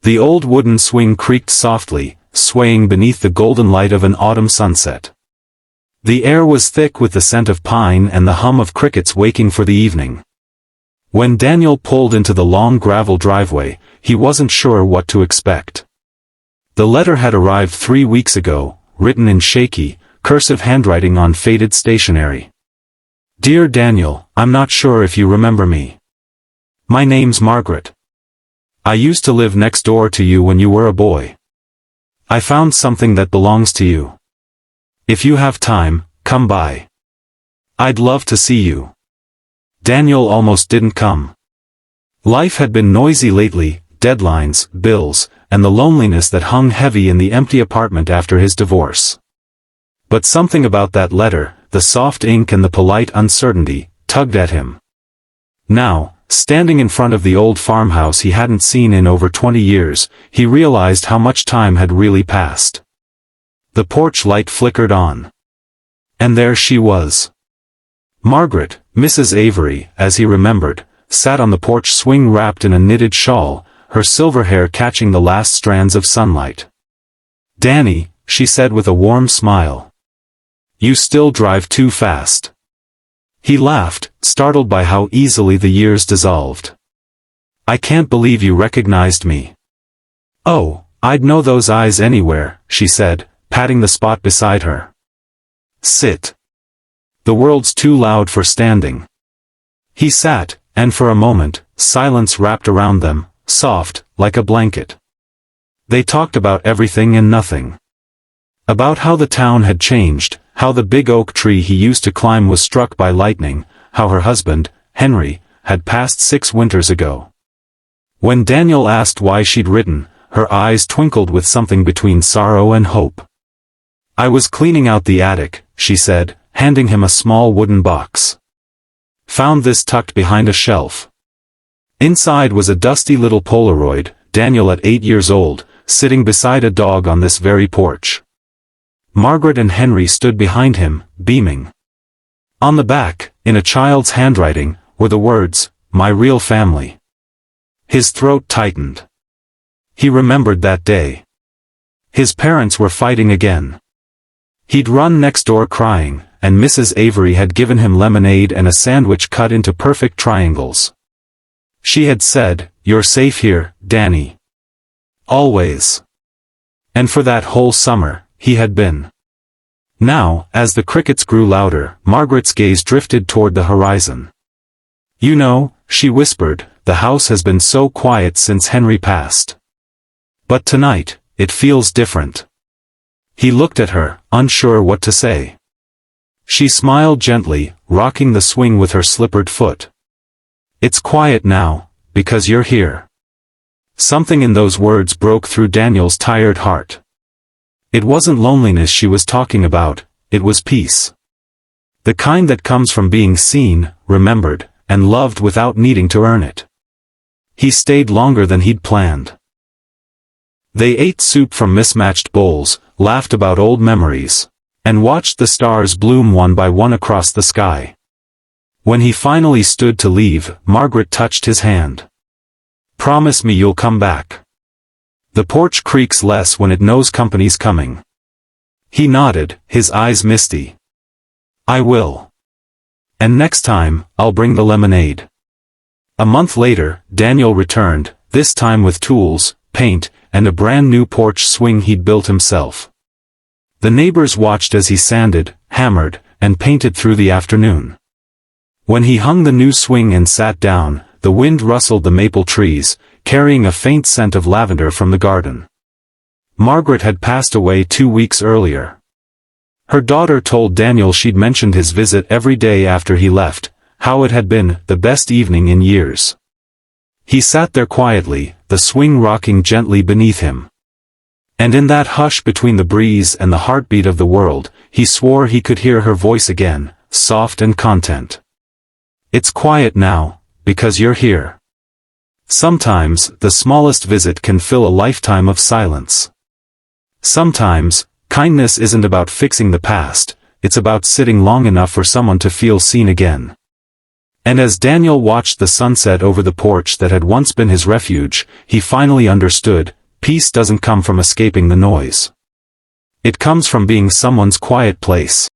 The old wooden swing creaked softly, swaying beneath the golden light of an autumn sunset. The air was thick with the scent of pine and the hum of crickets waking for the evening. When Daniel pulled into the long gravel driveway, he wasn't sure what to expect. The letter had arrived 3 weeks ago, written in shaky, cursive handwriting on faded stationery. Dear Daniel, I'm not sure if you remember me. My name's Margaret. I used to live next door to you when you were a boy. I found something that belongs to you. If you have time, come by. I'd love to see you. Daniel almost didn't come. Life had been noisy lately, deadlines, bills, and the loneliness that hung heavy in the empty apartment after his divorce. But something about that letter, the soft ink and the polite uncertainty, tugged at him. Now, standing in front of the old farmhouse he hadn't seen in over 20 years, he realized how much time had really passed. The porch light flickered on. And there she was. Margaret, Mrs. Avery, as he remembered, sat on the porch swing wrapped in a knitted shawl, her silver hair catching the last strands of sunlight. Danny, she said with a warm smile. You still drive too fast. He laughed, startled by how easily the years dissolved. I can't believe you recognized me. Oh, I'd know those eyes anywhere, she said, patting the spot beside her. Sit. The world's too loud for standing. He sat, and for a moment, silence wrapped around them, soft, like a blanket. They talked about everything and nothing. About how the town had changed, how the big oak tree he used to climb was struck by lightning, how her husband, Henry, had passed 6 winters ago. When Daniel asked why she'd written, her eyes twinkled with something between sorrow and hope. I was cleaning out the attic, she said, handing him a small wooden box. Found this tucked behind a shelf. Inside was a dusty little Polaroid, Daniel at 8 years old, sitting beside a dog on this very porch. Margaret and Henry stood behind him, beaming. On the back, in a child's handwriting, were the words, "My real family." His throat tightened. He remembered that day. His parents were fighting again. He'd run next door crying, and Mrs. Avery had given him lemonade and a sandwich cut into perfect triangles. She had said, "You're safe here, Danny. Always." And for that whole summer, he had been. Now, as the crickets grew louder, Margaret's gaze drifted toward the horizon. You know, she whispered, the house has been so quiet since Henry passed. But tonight, it feels different. He looked at her, unsure what to say. She smiled gently, rocking the swing with her slippered foot. It's quiet now, because you're here. Something in those words broke through Daniel's tired heart. It wasn't loneliness she was talking about, it was peace. The kind that comes from being seen, remembered, and loved without needing to earn it. He stayed longer than he'd planned. They ate soup from mismatched bowls, laughed about old memories, and watched the stars bloom one by one across the sky. When he finally stood to leave, Margaret touched his hand. Promise me you'll come back. The porch creaks less when it knows company's coming. He nodded, his eyes misty. I will. And next time, I'll bring the lemonade. A month later, Daniel returned, this time with tools, paint, and a brand new porch swing he'd built himself. The neighbors watched as he sanded, hammered, and painted through the afternoon. When he hung the new swing and sat down, the wind rustled the maple trees, carrying a faint scent of lavender from the garden. Margaret had passed away 2 weeks earlier. Her daughter told Daniel she'd mentioned his visit every day after he left, how it had been the best evening in years. He sat there quietly, the swing rocking gently beneath him. And in that hush between the breeze and the heartbeat of the world, he swore he could hear her voice again, soft and content. It's quiet now, because you're here. Sometimes, the smallest visit can fill a lifetime of silence. Sometimes, kindness isn't about fixing the past, it's about sitting long enough for someone to feel seen again. And as Daniel watched the sunset over the porch that had once been his refuge, he finally understood, peace doesn't come from escaping the noise. It comes from being someone's quiet place.